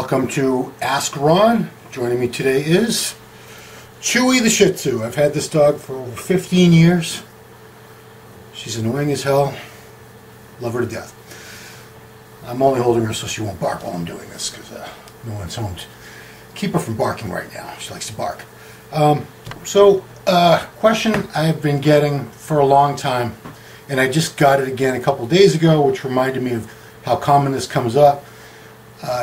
Welcome to Ask Ron. Joining me today is Chewy the Shih Tzu. I've had this dog for over 15 years. She's annoying as hell. Love her to death. I'm only holding her so she won't bark while I'm doing this because no one's home to keep her from barking right now. She likes to bark. Question I've been getting for a long time, and I just got it again a couple days ago, which reminded me of how common this comes up.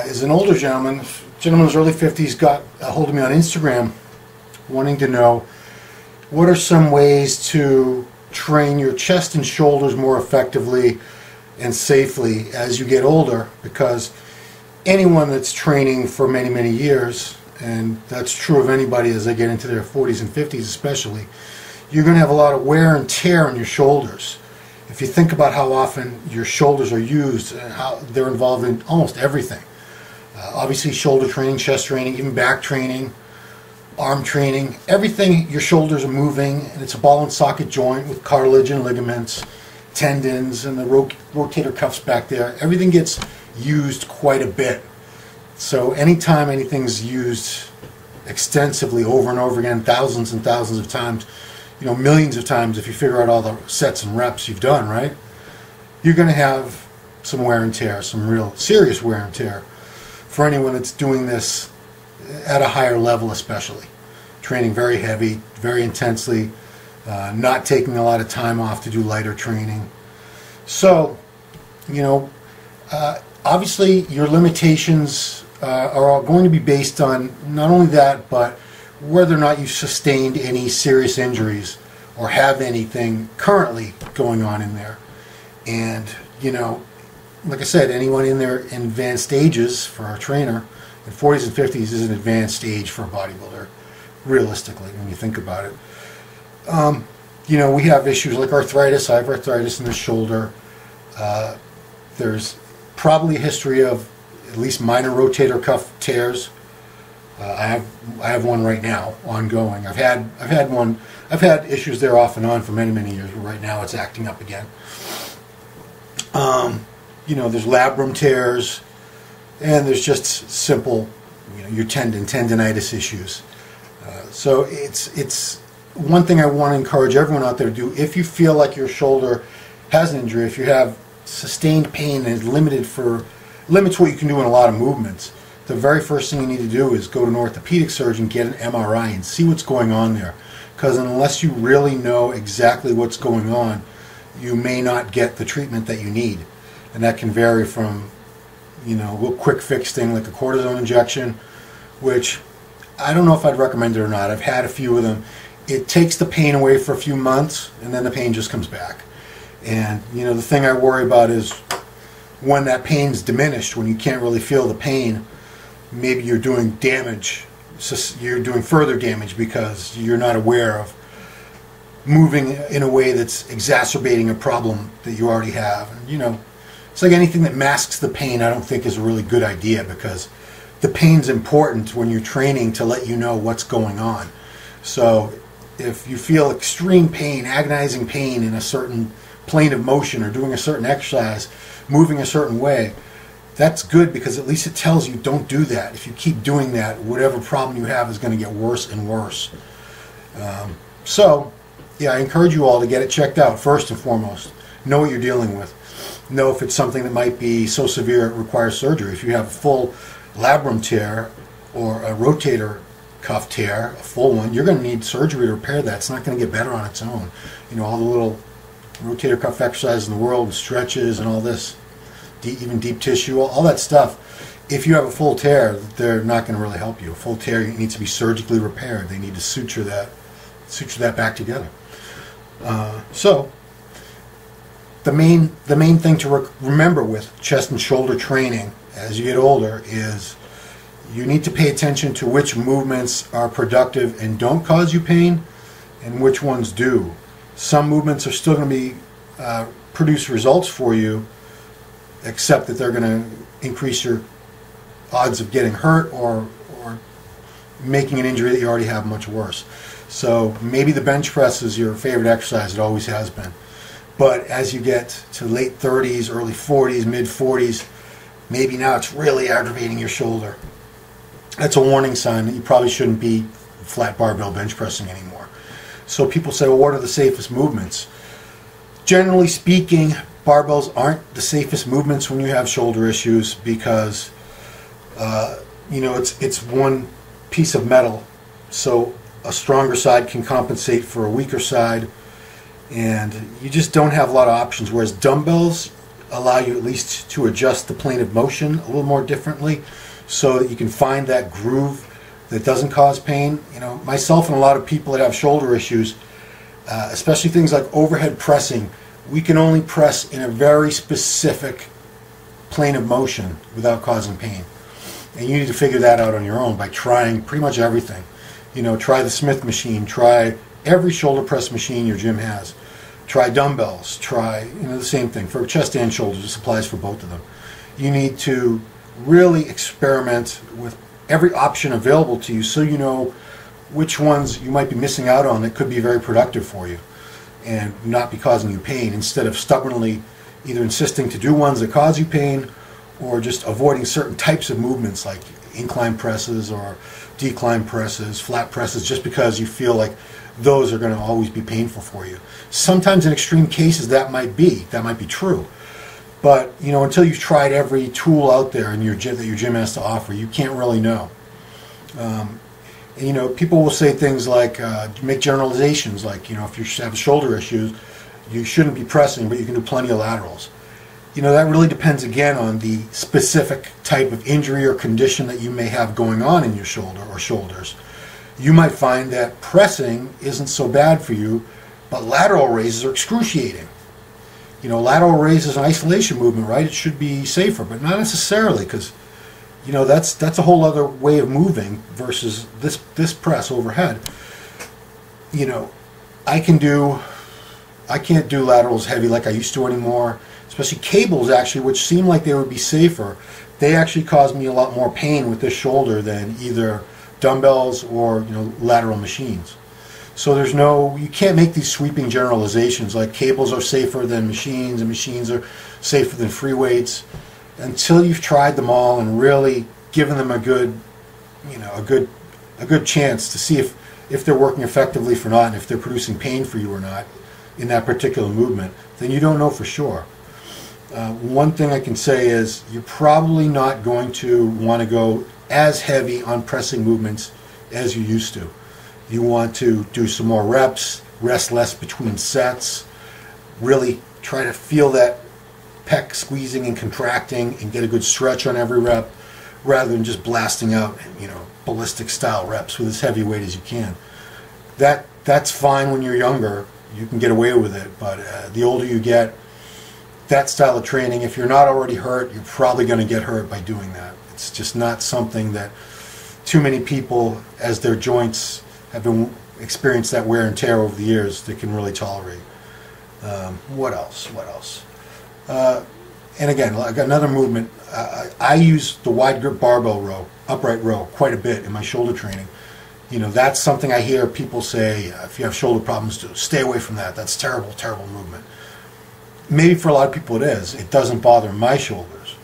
Is an older gentleman in his early 50s, got a hold of me on Instagram wanting to know what are some ways to train your chest and shoulders more effectively and safely as you get older, because anyone that's training for many years, and that's true of anybody as they get into their 40s and 50s especially, you're going to have a lot of wear and tear on your shoulders. If you think about how often your shoulders are used and how they're involved in almost everything. Obviously shoulder training, chest training, even back training, arm training, everything your shoulders are moving, and it's a ball and socket joint with cartilage and ligaments, tendons, and the rotator cuffs back there. Everything gets used quite a bit. So anytime anything's used extensively over and over again, thousands and thousands of times, you know, millions of times if you figure out all the sets and reps you've done, right? You're going to have some wear and tear, some real serious wear and tear for anyone that's doing this at a higher level, especially. Training very heavy, very intensely, not taking a lot of time off to do lighter training. So, you know, obviously your limitations are all going to be based on not only that, but whether or not you've sustained any serious injuries or have anything currently going on in there. And, you know, like I said, anyone in their advanced stages for our trainer, in 40s and 50s is an advanced stage for a bodybuilder, realistically, when you think about it. You know, we have issues like arthritis. I have arthritis in the shoulder. There's probably a history of at least minor rotator cuff tears. I have one right now, ongoing. I've had issues there off and on for many years, but right now it's acting up again. You know, there's labrum tears, and there's just simple, you know, your tendinitis issues. So it's one thing I want to encourage everyone out there to do. If you feel like your shoulder has an injury, if you have sustained pain and limits what you can do in a lot of movements, the very first thing you need to do is go to an orthopedic surgeon, get an MRI, and see what's going on there. Because unless you really know exactly what's going on, you may not get the treatment that you need. And that can vary from, you know, a little quick fix thing like a cortisone injection, which I don't know if I'd recommend it or not. I've had a few of them. It takes the pain away for a few months, and then the pain just comes back. And, you know, the thing I worry about is when that pain's diminished, when you can't really feel the pain, maybe you're doing damage. You're doing further damage because you're not aware of moving in a way that's exacerbating a problem that you already have. And, you know, it's like anything that masks the pain, I don't think is a really good idea, because the pain's important when you're training to let you know what's going on. So if you feel extreme pain, agonizing pain in a certain plane of motion, or doing a certain exercise, moving a certain way, that's good, because at least it tells you don't do that. If you keep doing that, whatever problem you have is going to get worse and worse. So, yeah, I encourage you all to get it checked out first and foremost. Know what you're dealing with. Know if it's something that might be so severe it requires surgery. If you have a full labrum tear or a rotator cuff tear, a full one, you're going to need surgery to repair that. It's not going to get better on its own. You know, all the little rotator cuff exercises in the world, stretches and all this, even deep tissue, all that stuff. If you have a full tear, they're not going to really help you. A full tear needs to be surgically repaired. They need to suture that back together. So the main thing to remember with chest and shoulder training as you get older is you need to pay attention to which movements are productive and don't cause you pain, and which ones do. Some movements are still going to be produce results for you, except that they're going to increase your odds of getting hurt or making an injury that you already have much worse. So maybe the bench press is your favorite exercise. It always has been. But as you get to late 30s, early 40s, mid 40s, maybe now it's really aggravating your shoulder. that's a warning sign that you probably shouldn't be flat barbell bench pressing anymore. So people say, well, what are the safest movements? Generally speaking, barbells aren't the safest movements when you have shoulder issues because, it's one piece of metal. So a stronger side can compensate for a weaker side, and you just don't have a lot of options. Whereas dumbbells allow you at least to adjust the plane of motion a little more differently so that you can find that groove that doesn't cause pain. Myself and a lot of people that have shoulder issues, especially things like overhead pressing, we can only press in a very specific plane of motion without causing pain. And you need to figure that out on your own by trying pretty much everything. Try the Smith machine, try every shoulder press machine your gym has. Try dumbbells, try the same thing. For chest and shoulders, this applies for both of them. You need to really experiment with every option available to you so you know which ones you might be missing out on that could be very productive for you and not be causing you pain, instead of stubbornly either insisting to do ones that cause you pain or just avoiding certain types of movements like incline presses or decline presses, flat presses, just because you feel like those are going to always be painful for you. Sometimes in extreme cases that might be true. But until you've tried every tool out there in your gym that your gym has to offer, you can't really know. People will say things like, make generalizations like, if you have shoulder issues, you shouldn't be pressing, but you can do plenty of laterals. That really depends again on the specific type of injury or condition that you may have going on in your shoulder or shoulders. You might find that pressing isn't so bad for you, but lateral raises are excruciating. Lateral raise is an isolation movement, right? It should be safer, but not necessarily, because that's a whole other way of moving versus this press overhead. I can't do laterals heavy like I used to anymore. Especially cables, actually, which seem like they would be safer. They actually cause me a lot more pain with this shoulder than either dumbbells or lateral machines. So you can't make these sweeping generalizations like cables are safer than machines and machines are safer than free weights until you've tried them all and really given them a good chance to see if they're working effectively or not, and if they're producing pain for you or not in that particular movement. Then you don't know for sure. One thing I can say is you're probably not going to want to go as heavy on pressing movements as you used to. You want to do some more reps, rest less between sets, really try to feel that pec squeezing and contracting and get a good stretch on every rep rather than just blasting out, ballistic style reps with as heavy weight as you can. That's fine when you're younger. You can get away with it, but the older you get, that style of training, if you're not already hurt, you're probably going to get hurt by doing that. It's just not something that too many people, as their joints have experienced that wear and tear over the years, they can really tolerate. What else? And again, like another movement, I use the wide grip barbell row, upright row, quite a bit in my shoulder training. That's something I hear people say, if you have shoulder problems, stay away from that. That's terrible, terrible movement. Maybe for a lot of people it is. It doesn't bother my shoulders.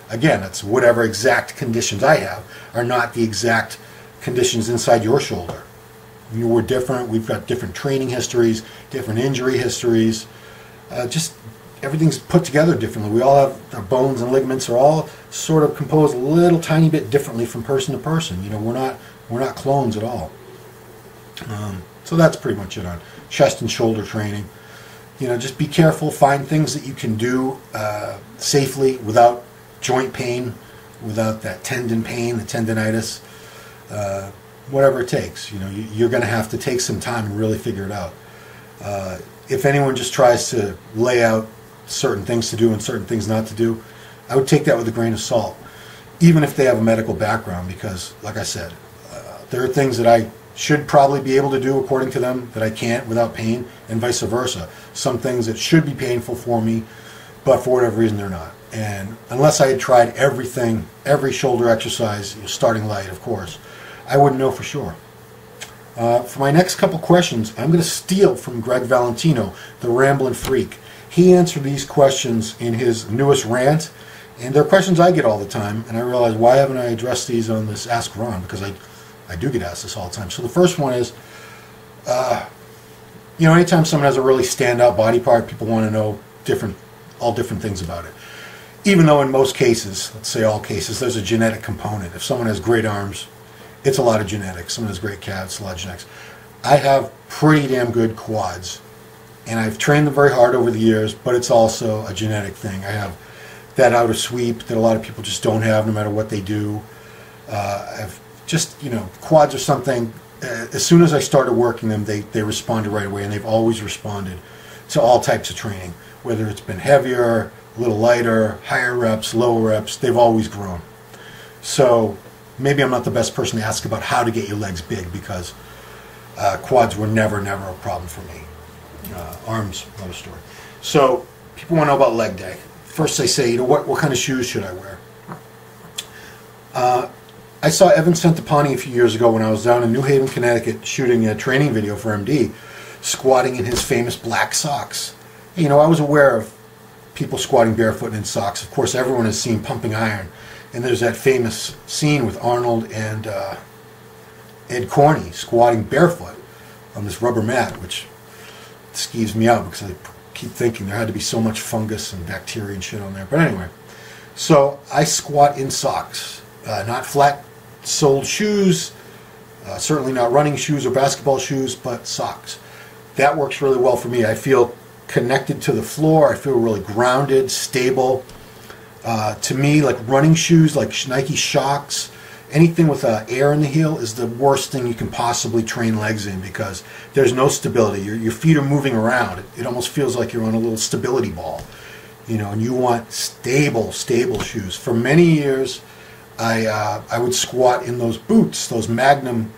Again, it's whatever exact conditions I have are not the exact conditions inside your shoulder. We're different. We've got different training histories, different injury histories. Just everything's put together differently. We all have our bones and ligaments are all sort of composed a little tiny bit differently from person to person. We're not clones at all. So that's pretty much it on chest and shoulder training. Just be careful. Find things that you can do safely without joint pain, without that tendon pain, the tendinitis, whatever it takes. You're going to have to take some time and really figure it out. If anyone just tries to lay out certain things to do and certain things not to do, I would take that with a grain of salt, even if they have a medical background, because, like I said, there are things that I should probably be able to do according to them that I can't without pain, and vice versa. Some things that should be painful for me, but for whatever reason they're not. And unless I had tried everything, every shoulder exercise, starting light, of course, I wouldn't know for sure. For my next couple questions, I'm going to steal from Greg Valentino, the Ramblin' Freak. He answered these questions in his newest rant, And they're questions I get all the time, and I realize, why haven't I addressed these on this Ask Ron? Because I do get asked this all the time. So the first one is, anytime someone has a really standout body part, people want to know all different things about it. Even though in most cases, let's say all cases, there's a genetic component. If someone has great arms, it's a lot of genetics. Someone has great calves, a lot of genetics. I have pretty damn good quads, and I've trained them very hard over the years, but it's also a genetic thing. I have that outer sweep that a lot of people just don't have, no matter what they do. I've just, quads are something, as soon as I started working them, they responded right away, and they've always responded to all types of training, whether it's been heavier, a little lighter, higher reps, lower reps, they've always grown. So maybe I'm not the best person to ask about how to get your legs big, because quads were never a problem for me. Arms, another story. So people want to know about leg day. First they say, what kind of shoes should I wear? I saw Evan Centopani a few years ago when I was down in New Haven, Connecticut, shooting a training video for MD, squatting in his famous black socks. I was aware of people squatting barefoot in socks. Of course, everyone has seen Pumping Iron, and there's that famous scene with Arnold and Ed Corney squatting barefoot on this rubber mat, which skeeves me out because I keep thinking there had to be so much fungus and bacteria and shit on there. But anyway, so I squat in socks, not flat-soled shoes, certainly not running shoes or basketball shoes, but socks. That works really well for me. I feel connected to the floor. I feel really grounded, stable. To me, like running shoes, like Nike Shocks, anything with air in the heel is the worst thing you can possibly train legs in, because there's no stability. Your feet are moving around. It almost feels like you're on a little stability ball, and you want stable shoes. For many years, I would squat in those boots, those Magnum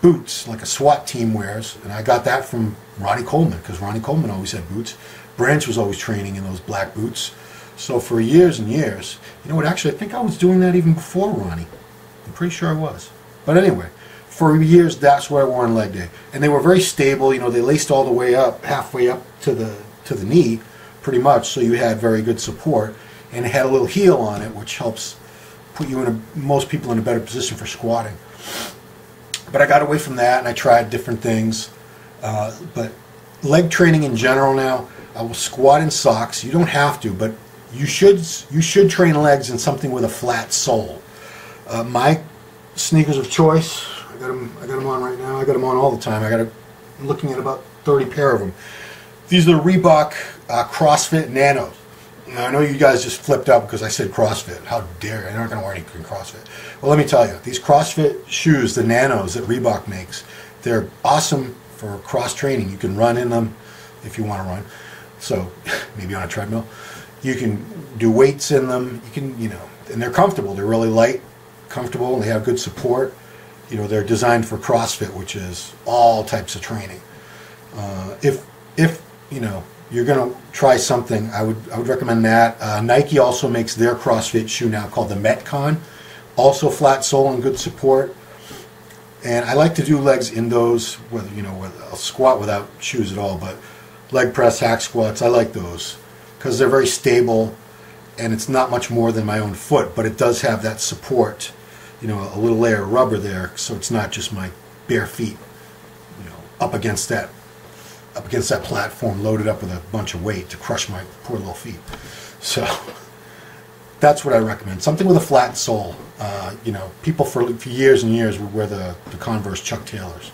boots, like a SWAT team wears, and I got that from Ronnie Coleman, because Ronnie Coleman always had boots. Branch was always training in those black boots. So for years and years, actually, I think I was doing that even before Ronnie. I'm pretty sure I was. But anyway, for years, that's what I wore on leg day. And they were very stable. They laced all the way up, halfway up to the knee, pretty much, so you had very good support. And it had a little heel on it, which helps put you most people in a better position for squatting. But I got away from that, and I tried different things. But leg training in general now, I will squat in socks. You don't have to, but you should train legs in something with a flat sole. My sneakers of choice, I got them on right now. I got them on all the time. I'm looking at about 30 pair of them. These are the Reebok CrossFit Nanos. Now, I know you guys just flipped out because I said CrossFit. How dare you? You're not going to wear anything CrossFit. Well, let me tell you, these CrossFit shoes, the Nanos that Reebok makes, they're awesome for cross training. You can run in them if you want to run. So maybe on a treadmill. You can do weights in them. You can, and they're comfortable. They're really light, comfortable, and they have good support. They're designed for CrossFit, which is all types of training. If you're going to try something, I would recommend that. Nike also makes their CrossFit shoe now called the Metcon, also flat sole and good support. And I like to do legs in those, whether I'll squat without shoes at all, but leg press, hack squats, I like those because they're very stable, and it's not much more than my own foot, but it does have that support, a little layer of rubber there, so it's not just my bare feet, up against that platform loaded up with a bunch of weight to crush my poor little feet. So that's what I recommend. Something with a flat sole. People for years and years would wear the Converse Chuck Taylors.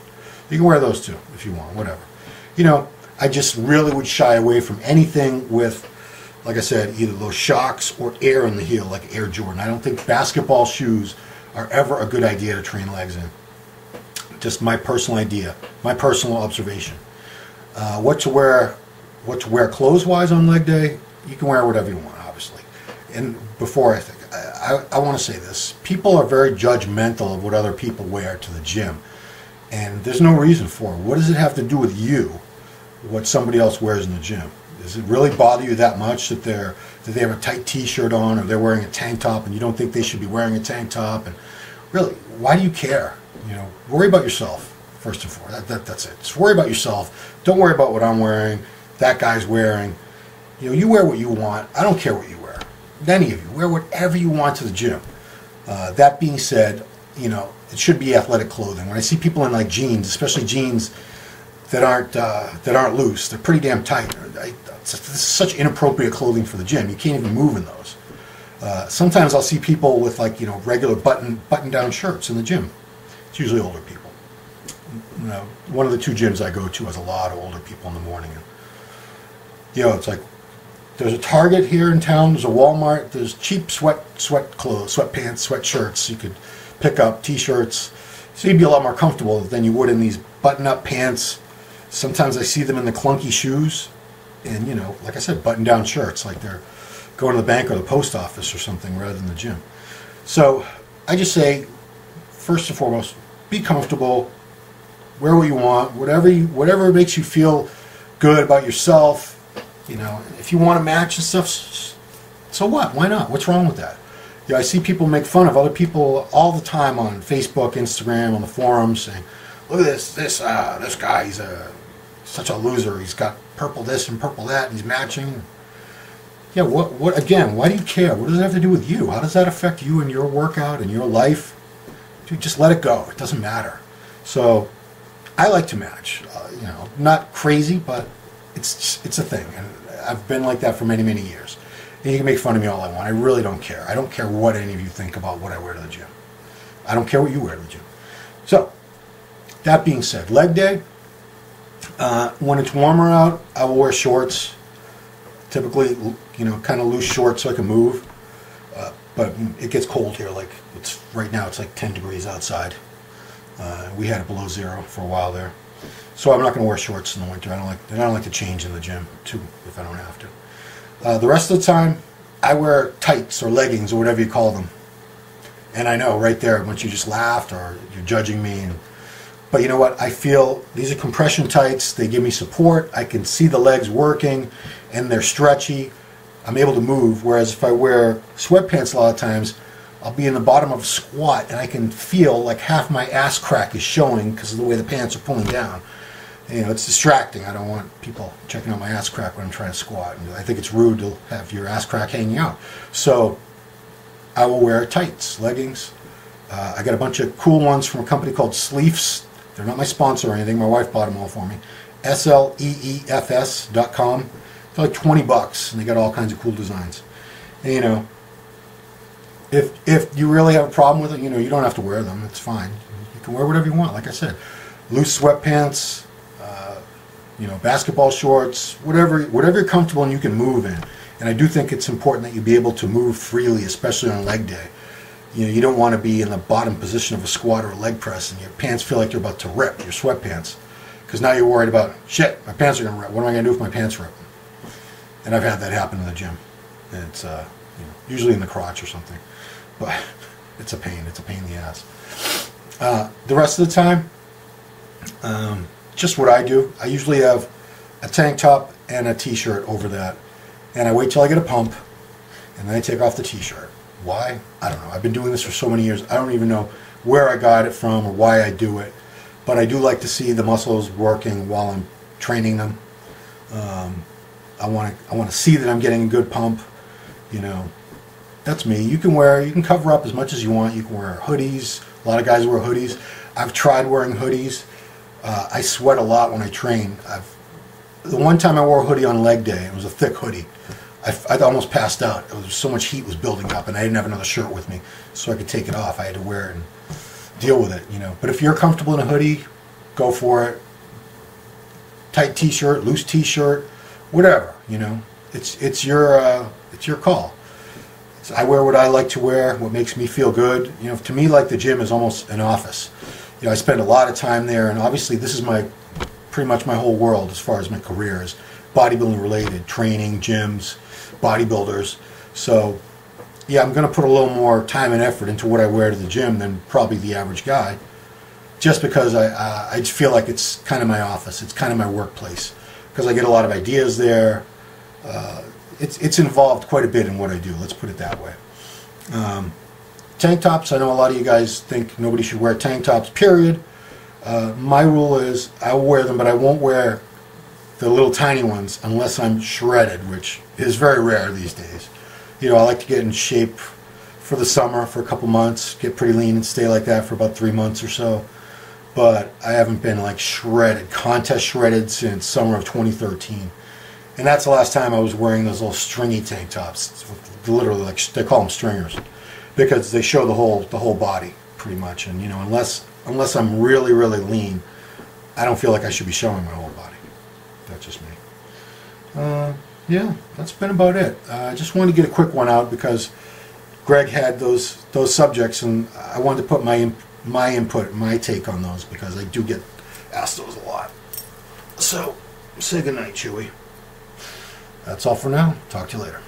You can wear those too if you want, whatever. I just really would shy away from anything with, like I said, either those shocks or air in the heel, like Air Jordan. I don't think basketball shoes are ever a good idea to train legs in. Just my personal idea, my personal observation. What to wear clothes-wise on leg day, you can wear whatever you want, obviously. And before I want to say this, people are very judgmental of what other people wear to the gym. And there's no reason for it. What does it have to do with you, what somebody else wears in the gym? Does it really bother you that much that they have a tight t-shirt on, or they're wearing a tank top and you don't think they should be wearing a tank top? And really, why do you care? Worry about yourself. First and foremost, that's it. Just worry about yourself. Don't worry about what I'm wearing, that guy's wearing. You wear what you want. I don't care what you wear. any of you, wear whatever you want to the gym. That being said, it should be athletic clothing. When I see people in like jeans, especially jeans that aren't loose, they're pretty damn tight. This is such inappropriate clothing for the gym. You can't even move in those. Sometimes I'll see people with like regular button-down shirts in the gym. It's usually older people. One of the 2 gyms I go to has a lot of older people in the morning. And, it's like there's a Target here in town. There's a Walmart. There's cheap sweat clothes, sweatpants, sweatshirts. You could pick up T-shirts. So you'd be a lot more comfortable than you would in these button-up pants. Sometimes I see them in the clunky shoes, and like I said, button-down shirts, like they're going to the bank or the post office or something rather than the gym. So I just say, first and foremost, be comfortable, wear what you want, whatever makes you feel good about yourself. If you want to match and stuff, so what? Why not? What's wrong with that? I see people make fun of other people all the time on Facebook, Instagram, on the forums, saying, "Look at this guy. He's such a loser. He's got purple this and purple that, and he's matching." Yeah, what again, why do you care? What does it have to do with you? How does that affect you and your workout and your life? Dude, just let it go. It doesn't matter. So I like to match. Not crazy, but it's a thing. And I've been like that for many, many years. And you can make fun of me all I want. I really don't care. I don't care what any of you think about what I wear to the gym. I don't care what you wear to the gym. So, that being said, leg day, when it's warmer out, I will wear shorts. Typically, kind of loose shorts so I can move. But it gets cold here. Like right now, it's like 10 degrees outside. We had it below 0 for a while there. So I'm not going to wear shorts in the winter. I don't like to change in the gym too if I don't have to. The rest of the time, I wear tights or leggings or whatever you call them. And I know right there, once you just laughed or you're judging me. But you know what? I feel these are compression tights. They give me support. I can see the legs working, and they're stretchy. I'm able to move. Whereas if I wear sweatpants a lot of times, I'll be in the bottom of a squat, and I can feel like half my ass crack is showing because of the way the pants are pulling down. It's distracting. I don't want people checking out my ass crack when I'm trying to squat. And I think it's rude to have your ass crack hanging out. So I will wear tights, leggings. I got a bunch of cool ones from a company called Sleefs. They're not my sponsor or anything. My wife bought them all for me. SLEEFS.com. They're like $20, and they got all kinds of cool designs. And, if you really have a problem with it, you don't have to wear them. It's fine. You can wear whatever you want. Like I said, loose sweatpants, basketball shorts, whatever you're comfortable and you can move in. And I do think it's important that you be able to move freely, especially on leg day. You don't want to be in the bottom position of a squat or a leg press and your pants feel like you're about to rip, your sweatpants. Because now you're worried about, shit, my pants are going to rip. What am I going to do if my pants rip? And I've had that happen in the gym. And it's usually in the crotch or something. But it's a pain. It's a pain in the ass. The rest of the time, just what I do. I usually have a tank top and a t-shirt over that. And I wait till I get a pump, and then I take off the t-shirt. Why? I don't know. I've been doing this for so many years. I don't even know where I got it from or why I do it. But I do like to see the muscles working while I'm training them. I want to see that I'm getting a good pump. That's me. You can cover up as much as you want. You can wear hoodies. A lot of guys wear hoodies. I've tried wearing hoodies. I sweat a lot when I train. The one time I wore a hoodie on leg day, it was a thick hoodie. I almost passed out. It was so much heat was building up, and I didn't have another shirt with me, so I could take it off. I had to wear it and deal with it, But if you're comfortable in a hoodie, go for it. Tight t-shirt, loose t-shirt, whatever. It's your call. So I wear what I like to wear, what makes me feel good. To me, like the gym is almost an office. I spend a lot of time there, and obviously this is pretty much my whole world as far as my career is bodybuilding related, training, gyms, bodybuilders. So yeah, I'm going to put a little more time and effort into what I wear to the gym than probably the average guy, just because I just feel like it's kind of my office, it's kind of my workplace, because I get a lot of ideas there. It's involved quite a bit in what I do, let's put it that way. Tank tops, I know a lot of you guys think nobody should wear tank tops, period. My rule is I will wear them, but I won't wear the little tiny ones unless I'm shredded, which is very rare these days. I like to get in shape for the summer for a couple months, get pretty lean and stay like that for about 3 months or so. But I haven't been like shredded, contest shredded, since summer of 2013. And that's the last time I was wearing those little stringy tank tops. Literally, like, they call them stringers, because they show the whole body pretty much. And unless I'm really, really lean, I don't feel like I should be showing my whole body. That's just me. Yeah, that's been about it. I just wanted to get a quick one out because Greg had those subjects, and I wanted to put my input, my take on those, because I do get asked those a lot. So, say goodnight, Chewy. That's all for now. Talk to you later.